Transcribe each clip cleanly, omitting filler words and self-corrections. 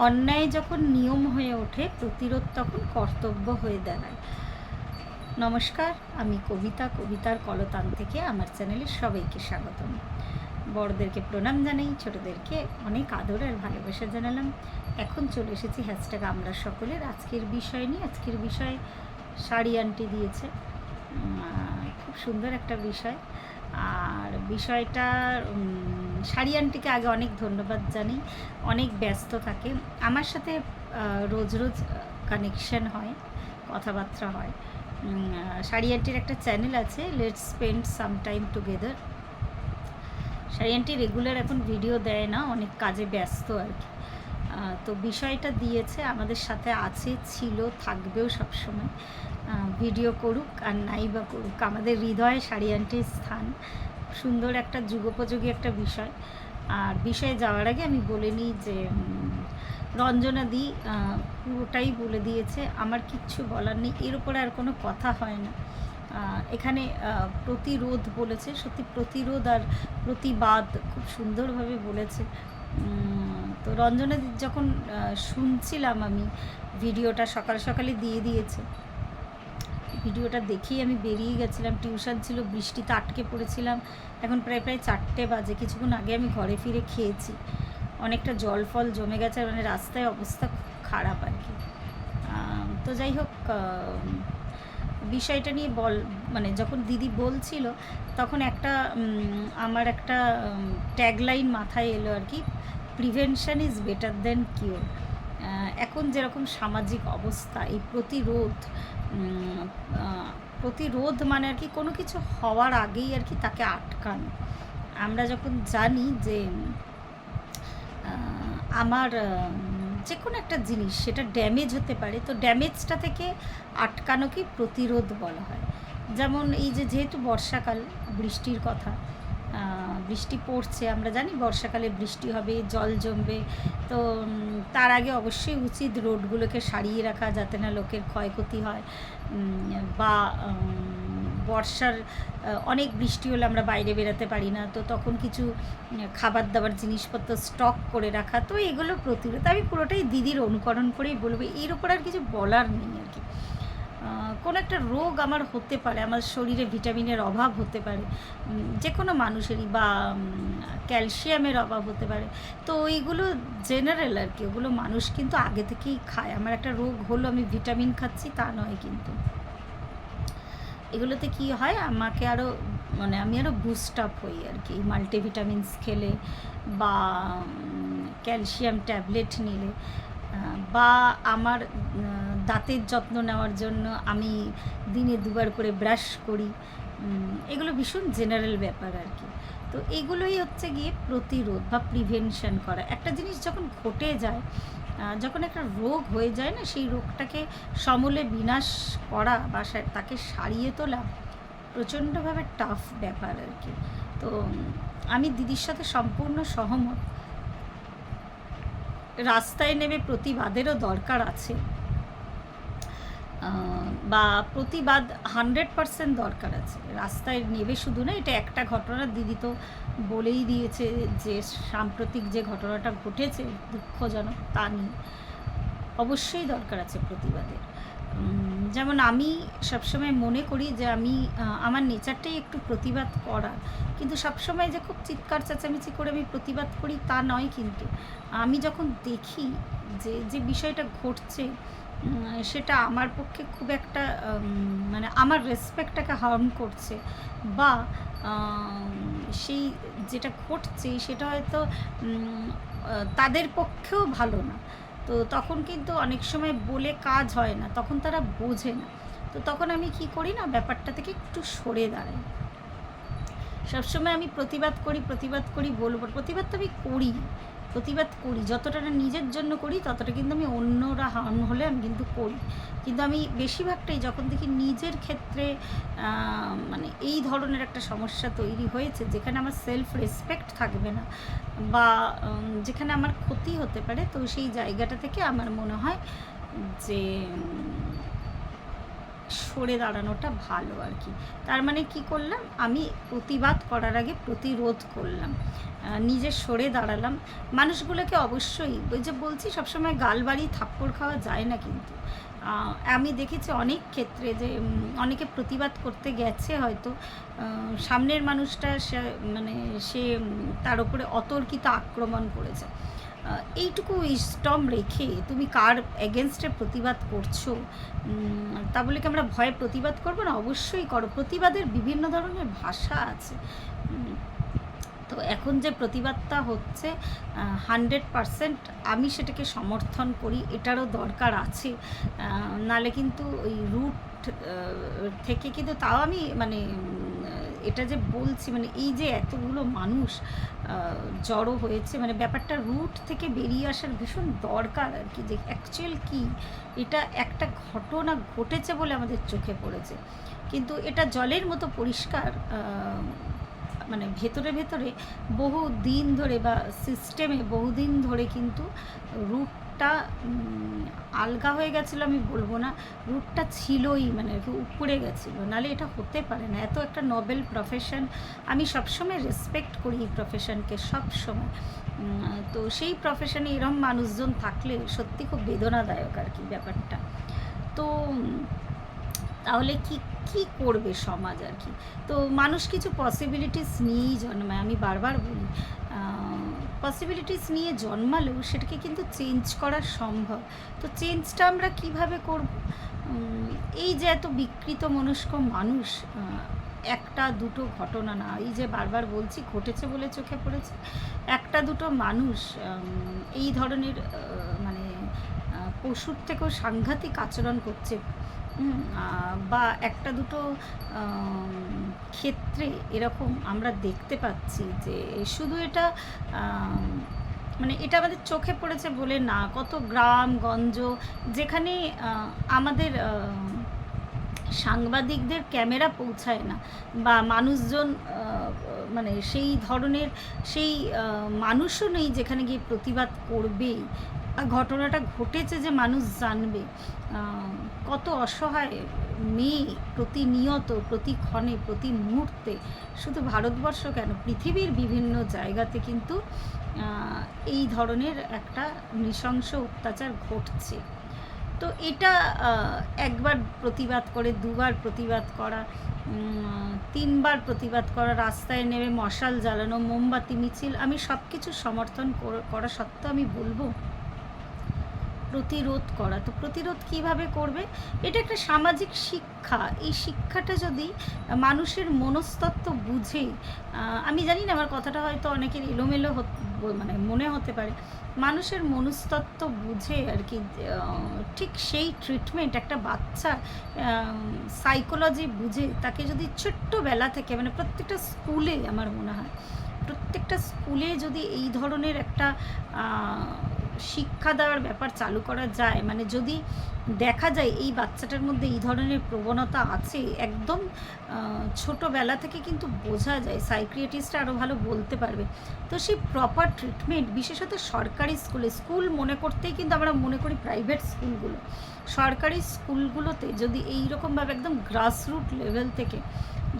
অন্যায় যখন নিয়ম হয়ে ওঠে, প্রতিরোধ তখন কর্তব্য হয়ে দাঁড়ায়। নমস্কার, আমি কবিতার কলতান থেকে আমার চ্যানেলে সবাইকে স্বাগতম। বড়দেরকে প্রণাম জানাই, ছোটদেরকে অনেক আদর আর ভালোবাসা জানালাম। এখন চলে এসেছি হ্যাশট্যাগ আমরা সকলের আজকের বিষয় নিয়ে। আজকের বিষয় শাড়ি আন্টি দিয়েছে, খুব সুন্দর একটা বিষয়। আর বিষয়টা শাড়ি আন্টিকে আগে অনেক ধন্যবাদ জানাই। অনেক ব্যস্ত থাকে, আমার সাথে রোজ রোজ কানেকশন হয়, কথাবার্তা হয়। শাড়ি আন্টির একটা চ্যানেল আছে, let's spend some time together. Sari aunty regular এখন ভিডিও দেয় না, অনেক কাজে ব্যস্ত আর কি। তো বিষয়টা দিয়েছে, আমাদের সাথে আছে, ছিল, থাকবেও সবসময়। ভিডিও করুক আর নাই বা করুক, আমাদের হৃদয়ে শাড়ি আন্টির স্থান। সুন্দর একটা যুগোপযোগী একটা বিষয়। আর বিষয়ে যাওয়ার আগে আমি বলে নিই যে রঞ্জনা দি পুরোটাই বলে দিয়েছে, আমার কিচ্ছু বলার নেই, এর উপরে আর কোনো কথা হয় না। এখানে প্রতিরোধ বলেছে, সত্যি প্রতিরোধ আর প্রতিবাদ খুব সুন্দরভাবে বলেছে। তো রঞ্জনা দি যখন শুনছিলাম আমি ভিডিওটা, সকাল সকালে দিয়ে দিয়েছে, ভিডিওটা দেখেই আমি বেরিয়ে গেছিলাম। টিউশন ছিল, বৃষ্টিতে আটকে পড়েছিলাম। এখন প্রায় 4টে বাজে। কিছুক্ষণ আগে আমি ঘরে ফিরে খেয়েছি। অনেকটা জল ফল জমে গেছে, মানে রাস্তায় অবস্থা খুব খারাপ আর কি। তো যাই হোক, বিষয়টা নিয়ে মানে যখন দিদি বলছিল তখন আমার একটা ট্যাগলাইন মাথায় এলো আর কি, prevention is better then cure. এখন যেরকম সামাজিক অবস্থা, এই প্রতিরোধ মানে আর কি কোনো কিছু হওয়ার আগেই আর কি তাকে আটকানো। আমরা যখন জানি যে আমার যে কোনো একটা জিনিস সেটা ড্যামেজ হতে পারে, তো ড্যামেজটা থেকে আটকানোকে প্রতিরোধ বলা হয়। যেমন এই যেহেতু বর্ষাকাল, বৃষ্টির কথা, বৃষ্টি পড়ছে, আমরা জানি বর্ষাকালে বৃষ্টি হবে, জল জমবে। তো তার আগে অবশ্যই উচিত রোডগুলোকে সারিয়ে রাখা, যাতে না লোকের ক্ষয়ক্ষতি হয়। বা বর্ষার অনেক বৃষ্টি হলে আমরা বাইরে বেরোতে পারি না, তো তখন কিছু খাবার দাবার জিনিসপত্র স্টক করে রাখা। তো এগুলো প্রতিরোধ। আমি পুরোটাই দিদির অনুকরণ করেই বলবো, এর ওপর আর কিছু বলার নেই আর কি। কোনো একটা রোগ আমার হতে পারে, আমার শরীরে ভিটামিনের অভাব হতে পারে, যে কোনো মানুষেরই, বা ক্যালসিয়ামের অভাব হতে পারে। তো ওইগুলো জেনারেল আর কি, ওগুলো মানুষ কিন্তু আগে থেকেই খায়। আমার একটা রোগ হলো, আমি ভিটামিন খাচ্ছি তা নয় কিন্তু। এগুলোতে কি হয়, আমাকে আমি আরও বুস্ট আপ হই আর কি, মাল্টিভিটামিনস খেলে বা ক্যালসিয়াম ট্যাবলেট নিলে, বা আমার দাঁতের যত্ন নেওয়ার জন্য আমি দিনে 2বার করে ব্রাশ করি। এগুলো ভীষণ জেনারেল ব্যাপার আর কি। তো এগুলোই হচ্ছে গিয়ে প্রতিরোধ বা প্রিভেনশন করা। একটা জিনিস যখন ঘটে যায়, যখন একটা রোগ হয়ে যায় না, সেই রোগটাকে সমূলে বিনাশ করা বা তাকে সারিয়ে তোলা প্রচণ্ডভাবে টাফ ব্যাপার আর কি। তো আমি দিদির সাথে সম্পূর্ণ সহমত। রাস্তায় নেমে প্রতিবাদেরও দরকার আছে, বা প্রতিবাদ 100% দরকার আছে। রাস্তায় নেবে শুধু না, এটা একটা ঘটনা দিদি তো বলেই দিয়েছে যে সাম্প্রতিক যে ঘটনাটা ঘটেছে দুঃখজনক, তা নিয়ে অবশ্যই দরকার আছে প্রতিবাদের। যেমন আমি সবসময় মনে করি যে আমার নেচারটাই একটু প্রতিবাদ করা, কিন্তু সবসময় যে খুব চিৎকার চেঁচামেচি করে আমি প্রতিবাদ করি তা নয়। কিন্তু আমি যখন দেখি যে বিষয়টা ঘটছে সেটা আমার পক্ষে খুব একটা মানে আমার রেসপেক্টটাকে হার্ম করছে, বা সেই যেটা ঘটছে সেটা হয়তো তাদের পক্ষেও ভালো না, তো তখন কিন্তু অনেক সময় বলে কাজ হয় না, তখন তারা বোঝে না। তো তখন আমি কি করি না, ব্যাপারটা থেকে একটু সরে দাঁড়াই। সবসময় আমি প্রতিবাদ করি বলবো, প্রতিবাদ তো আমি করি যতটা না নিজের জন্য করি, ততটা কিন্তু আমি অন্যরা হার্ম হলে আমি কিন্তু করি। কিন্তু আমি বেশিরভাগটাই যখন দেখি নিজের ক্ষেত্রে মানে এই ধরনের একটা সমস্যা তৈরি হয়েছে, যেখানে আমার সেলফ রেসপেক্ট থাকবে না, বা যেখানে আমার ক্ষতি হতে পারে, তো সেই জায়গাটা থেকে আমার মনে হয় যে সরে দাঁড়ানোটা ভালো আর কি। তার মানে কি করলাম, আমি প্রতিবাদ করার আগে প্রতিরোধ করলাম, নিজে সরে দাঁড়ালাম। মানুষগুলোকে অবশ্যই ওই যে বলছি সবসময় গাল বাড়িয়ে থাপ্পড় খাওয়া যায় না, কিন্তু আমি দেখেছি অনেক ক্ষেত্রে যে অনেকে প্রতিবাদ করতে গেছে হয়তো, সামনের মানুষটা সে তার উপরে অতর্কিত আক্রমণ করেছে। এইটুকু স্টম রেখে তুমি কার এগেনস্টে প্রতিবাদ করছো, তা বলে কি আমরা ভয়ে প্রতিবাদ করবো না? অবশ্যই করো। প্রতিবাদের বিভিন্ন ধরনের ভাষা আছে। তো এখন যে প্রতিবাদটা হচ্ছে 100% আমি সেটাকে সমর্থন করি, এটারও দরকার আছে। নালে কিন্তু ওই রুট থেকে কিন্তু তাও আমি এটা যে বলছি এই যে এতগুলো মানুষ জড়ো হয়েছে, ব্যাপারটা রুট থেকে বেরিয়ে আসার ভীষণ দরকার আর কি, যে অ্যাকচুয়াল কি এটা একটা ঘটনা ঘটেছে বলে আমাদের চোখে পড়েছে, কিন্তু এটা জলের মতো পরিষ্কার। ভেতরে ভেতরে বহু দিন ধরে বা সিস্টেমে বহুদিন ধরে কিন্তু রুটটা আলগা হয়ে গেছিলো, আমি বলবো না, রুটটা ছিলই, উপড়ে গেছিলো, নাহলে এটা হতে পারে না। এত একটা নোবেল প্রফেশন, আমি সবসময় রেসপেক্ট করি এই প্রফেশনকে, সবসময়। তো সেই প্রফেশনে এরম মানুষজন থাকলে সত্যি খুব বেদনাদায়ক আর কি ব্যাপারটা। তো তাহলে কি করবে সমাজ আর কি? তো মানুষ কিছু পসিবিলিটিস নিয়েই জন্মায়, আমি বারবার বলি। পসিবিলিটিস নিয়ে জন্মালেও সেটাকে কিন্তু চেঞ্জ করা সম্ভব। তো চেঞ্জটা আমরা কিভাবে করব? এই যে এত বিকৃত মনস্ক মানুষ, একটা দুটো ঘটনা না, এই যে বারবার বলছি ঘটেছে বলে চোখে পড়েছে, একটা দুটো মানুষ এই ধরনের পশুর থেকেও সাংঘাতিক আচরণ করছে, বা একটা দুটো ক্ষেত্রে এরকম আমরা দেখতে পাচ্ছি যে শুধু এটা এটা আমাদের চোখে পড়েছে বলে না, কত গ্রামগঞ্জ যেখানে আমাদের সাংবাদিকদের ক্যামেরা পৌঁছায় না, বা মানুষজন সেই ধরনের মানুষও নেই যেখানে গিয়ে প্রতিবাদ করবেই, ঘটনাটা ঘটেছে যে মানুষ জানবে। কত অসহায় মেয়ে প্রতিনিয়ত, প্রতিক্ষণে, প্রতি মুহূর্তে, শুধু ভারতবর্ষ কেন, পৃথিবীর বিভিন্ন জায়গাতে কিন্তু এই ধরনের একটা নৃশংস অত্যাচার ঘটছে। তো এটা একবার প্রতিবাদ করে, দুবার প্রতিবাদ করা, তিনবার প্রতিবাদ করা, রাস্তায় নেমে মশাল জ্বালানো, মোমবাতি মিছিল, আমি সব কিছু সমর্থন করা সত্ত্বেও আমি বলবো প্রতিরোধ করা। তো প্রতিরোধ কিভাবে করবে? এটা একটা সামাজিক শিক্ষা। এই শিক্ষাটা যদি মানুষের মনস্তত্ত্ব বুঝে, আমি জানি না আমার কথাটা হয়তো অনেকের এলোমেলো মনে হতে পারে, মানুষের মনস্তত্ত্ব বুঝে আর কি, ঠিক সেই ট্রিটমেন্ট একটা বাচ্চা সাইকোলজি বুঝে তাকে যদি ছোট্টবেলা থেকে প্রত্যেকটা স্কুলে, আমার মনে হয় প্রত্যেকটা স্কুলে যদি এই ধরনের একটা শিক্ষা দেওয়ার ব্যাপার চালু করা যায়, যদি দেখা যায় এই বাচ্চাটার মধ্যে এই ধরনের প্রবণতা আছে, একদম ছোটোবেলা থেকে কিন্তু বোঝা যায়, সাইকিয়াট্রিস্টরা আরও ভালো বলতে পারবে। তো সেই প্রপার ট্রিটমেন্ট, বিশেষত সরকারি স্কুল মনে করতেই কিন্তু আমরা মনে করি প্রাইভেট স্কুলগুলো, সরকারি স্কুলগুলোতে যদি এই রকমভাবে একদম গ্রাসরুট লেভেল থেকে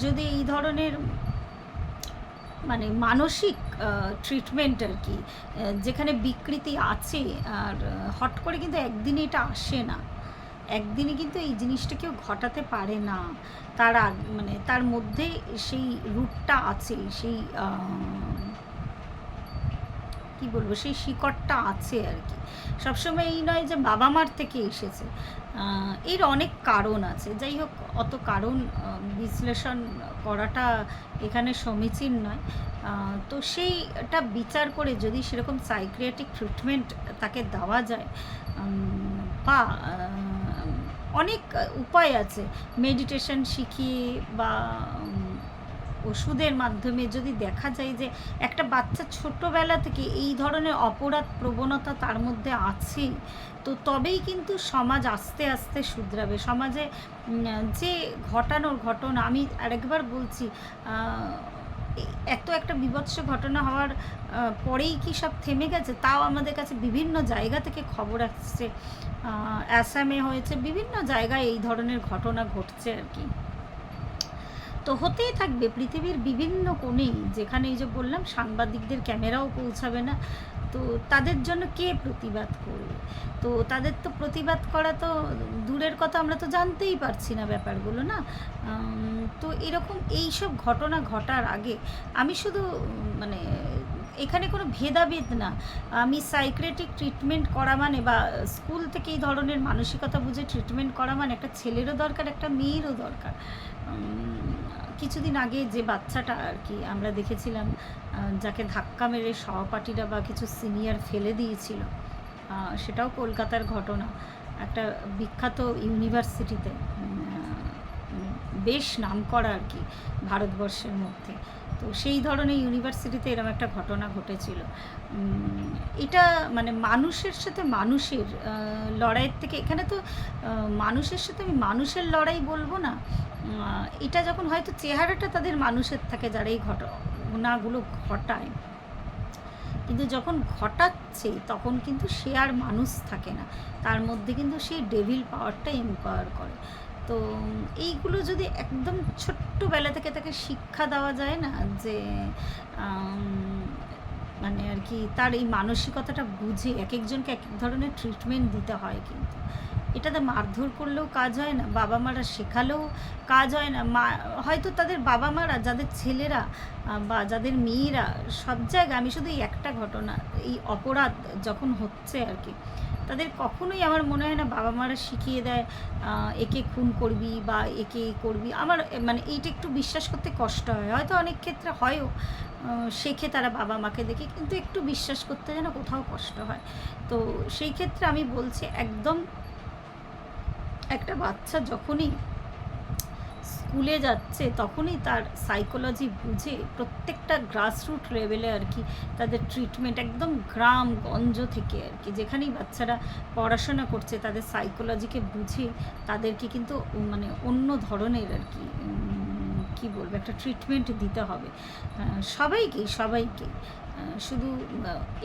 যদি এই ধরনের মানসিক ট্রিটমেন্ট আর কি, যেখানে বিকৃতি আছে, আর হট করে কিন্তু একদিনে এটা আসে না, একদিনে কিন্তু এই জিনিসটা কেউ ঘটাতে পারে না, তার মধ্যে সেই রূপটা আছে, সেই কি বলবো, সেই শিকড়টা আছে আর কি। সবসময় এই নয় যে বাবা মার থেকে এসেছে, এর অনেক কারণ আছে। যাই হোক, অত কারণ বিশ্লেষণ করাটা এখানে সমীচীন নয়। তো সেইটা বিচার করে যদি সেরকম সাইকিয়াট্রিক ট্রিটমেন্ট তাকে দেওয়া যায়, বা অনেক উপায় আছে, মেডিটেশন শিখিয়ে বা ওষুধের মাধ্যমে যদি দেখা যায় যে একটা বাচ্চা ছোটোবেলা থেকে এই ধরনের অপরাধ প্রবণতা তার মধ্যে আছে, তো তবেই কিন্তু সমাজ আস্তে আস্তে শুধরাবে। সমাজে যে ঘটানোর ঘটনা, আমি আরেকবার বলছি, এত একটা বীভৎস ঘটনা হওয়ার পরেই কি সব থেমে গেছে? তাও আমাদের কাছে বিভিন্ন জায়গা থেকে খবর আসছে, অ্যাসামে হয়েছে, বিভিন্ন জায়গায় এই ধরনের ঘটনা ঘটছে আর কি। তো হতেই থাকবে পৃথিবীর বিভিন্ন কোণেই, যেখানে এই যে বললাম সাংবাদিকদের ক্যামেরাও পৌঁছাবে না, তো তাদের জন্য কে প্রতিবাদ করবে? তো তাদের তো প্রতিবাদ করা তো দূরের কথা, আমরা তো জানতেই পারছি না ব্যাপারগুলো না। তো এরকম এইসব ঘটনা ঘটার আগে আমি শুধু মানে এখানে কোনো ভেদাভেদ না, আমি সাইক্রেটিক ট্রিটমেন্ট করা মানে বা স্কুল থেকে এই ধরনের মানসিকতা বুঝে ট্রিটমেন্ট করা মানে একটা ছেলেরও দরকার, একটা মেয়েরও দরকার। কিছুদিন আগে যে বাচ্চাটা আর কি আমরা দেখেছিলাম, যাকে ধাক্কা মেরে সহপাঠীরা বা কিছু সিনিয়র ফেলে দিয়েছিল, সেটাও কলকাতার ঘটনা, একটা বিখ্যাত ইউনিভার্সিটিতে, বেশ নামকরা আর কি ভারতবর্ষের মধ্যে। তো সেই ধরনের ইউনিভার্সিটিতে এরকম একটা ঘটনা ঘটেছিল। এটা মানে মানুষের সাথে মানুষের লড়াইয়ের থেকে, এখানে তো মানুষের সাথে আমি মানুষের লড়াই বলবো না, এটা যখন হয়তো চেহারাটা তাদের মানুষের থাকে যারা এই ঘটনাগুলো ঘটায়, কিন্তু যখন ঘটাচ্ছে তখন কিন্তু সে আর মানুষ থাকে না, তার মধ্যে কিন্তু সেই ডেভিল পাওয়ারটা এম্পাওয়ার করে। তো এইগুলো যদি একদম ছোট্টবেলা থেকে তাকে শিক্ষা দেওয়া যায় না, যে মানে আর কি তার এই মানসিকতাটা বুঝে এক একজনকে এক এক ধরনের ট্রিটমেন্ট দিতে হয়, কিন্তু এটাতে মারধর করলেও কাজ হয় না, বাবা মারা শেখালেও কাজ হয় না। হয়তো তাদের বাবা মারা, যাদের ছেলেরা বা যাদের মেয়েরা, সব জায়গায় আমি শুধু এই একটা ঘটনা, এই অপরাধ যখন হচ্ছে আর কি, তাদের কখনোই আমার মনে হয় না বাবা মারা শিখিয়ে দেয় একে খুন করবি বা একে করবি। আমার মানে এইটা একটু বিশ্বাস করতে কষ্ট হয়, হয়তো অনেক ক্ষেত্রে হয়ও, শেখে তারা বাবা মাকে দেখে, কিন্তু একটু বিশ্বাস করতে যেন কোথাও কষ্ট হয়। তো সেই ক্ষেত্রে আমি বলছি একদম একটা বাচ্চা যখনই স্কুলে যাচ্ছে তখনই তার সাইকোলজি বুঝে প্রত্যেকটা গ্রাসরুট লেভেলে আর কি তাদের ট্রিটমেন্ট, একদম গ্রামগঞ্জ থেকে আর কি যেখানেই বাচ্চারা পড়াশোনা করছে তাদের সাইকোলজিকে বুঝে তাদেরকে কিন্তু মানে অন্য ধরনের আর কি কী বলবো একটা ট্রিটমেন্ট দিতে হবে সবাইকেই। শুধু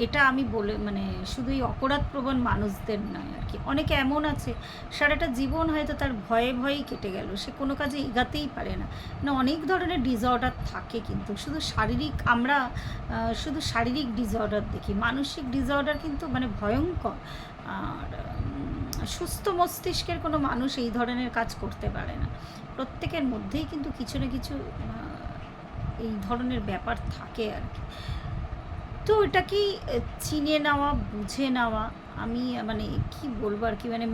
এটা আমি বলে মানে শুধু এই অপরাধপ্রবণ মানুষদের নয় আর কি, অনেকে এমন আছে সারাটা জীবন হয়তো তার ভয়ে ভয়েই কেটে গেল, সে কোনো কাজে এগাতেই পারে না। অনেক ধরনের ডিসঅর্ডার থাকে, কিন্তু আমরা শুধু শারীরিক ডিসঅর্ডার দেখি, মানসিক ডিসঅর্ডার কিন্তু মানে ভয়ঙ্কর। আর সুস্থ মস্তিষ্কের কোনো মানুষ এই ধরনের কাজ করতে পারে না, প্রত্যেকের মধ্যেই কিন্তু কিছু না কিছু এই ধরনের ব্যাপার থাকে আর কি। তো এটা কি চিনে নেওয়া, বুঝে নেওয়া, আমি মানে কি বলবো আর কি, মানে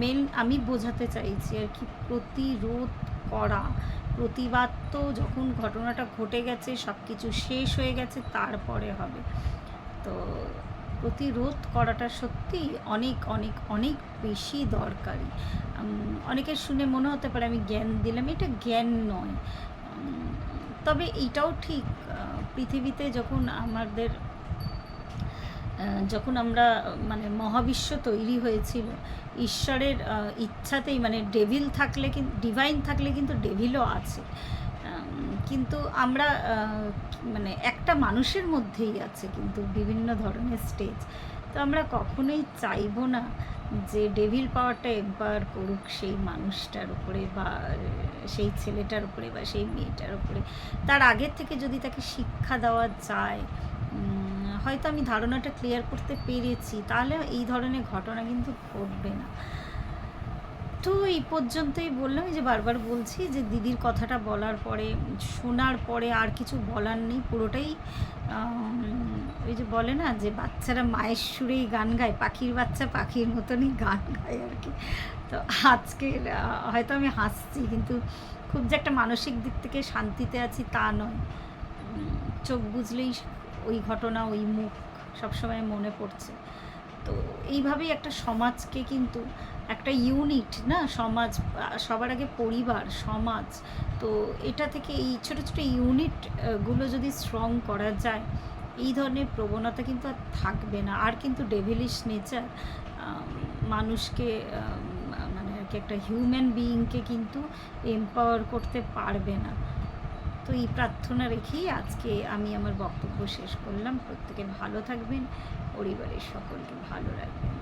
আমি বোঝাতে চাইছি আর কি, প্রতিরোধ করা, প্রতিবাদ তো যখন ঘটনাটা ঘটে গেছে, সব কিছু শেষ হয়ে গেছে, তারপরে হবে। তো প্রতিরোধ করাটা সত্যি অনেক অনেক অনেক বেশি দরকারি। অনেকের শুনে মনে হতে পারে আমি জ্ঞান দিলাম, এটা জ্ঞান নয়। তবে এইটাও ঠিক, পৃথিবীতে যখন আমরা মানে মহাবিশ্ব তৈরি হয়েছিল ঈশ্বরের ইচ্ছাতেই, মানে ডিভাইন থাকলে কিন্তু ডেভিলও আছে, কিন্তু আমরা মানে একটা মানুষের মধ্যেই আছে কিন্তু বিভিন্ন ধরনের স্টেজ। তো আমরা কখনোই চাইবো না যে ডেভিল পাওয়ারটা এম্পাওয়ার করুক সেই মানুষটার উপরে বা সেই ছেলেটার উপরে বা সেই মেয়েটার উপরে। তার আগের থেকে যদি তাকে শিক্ষা দেওয়া যায়, হয়তো আমি ধারণাটা ক্লিয়ার করতে পেরেছি, তাহলে এই ধরনের ঘটনা কিন্তু ঘটবে না। তো এই পর্যন্তই বললাম, যে বারবার বলছি যে দিদির কথাটা বলার পরে, শোনার পরে আর কিছু বলার নেই, পুরোটাই ওই যে বলে না যে বাচ্চারা মায়ের সুরেই গান গায়, পাখির বাচ্চা পাখির মতনই গান গায় আর কি। তো আজকে হয়তো আমি হাসছি, কিন্তু খুব যে একটা মানসিক দিক থেকে শান্তিতে আছি তা নয়, চোখ বুঝলেই ওই ঘটনা, ওই মুখ সবসময় মনে পড়ছে। তো এইভাবেই একটা সমাজকে কিন্তু একটা ইউনিট না, সমাজ সবার আগে পরিবার, সমাজ, তো এটা থেকে এই ছোটো ছোটো ইউনিটগুলো যদি স্ট্রং করা যায়, এই ধরনের প্রবণতা কিন্তু আর থাকবে না, আর কিন্তু ডেভিলিশ নেচার মানুষকে মানে আর কি একটা হিউম্যান বিইংকে কিন্তু এম্পাওয়ার করতে পারবে না। তো এই প্রার্থনা রেখেই আজকে আমি আমার বক্তব্য শেষ করলাম। প্রত্যেকে ভালো থাকবেন, পরিবারের সকলকে ভালো রাখবেন।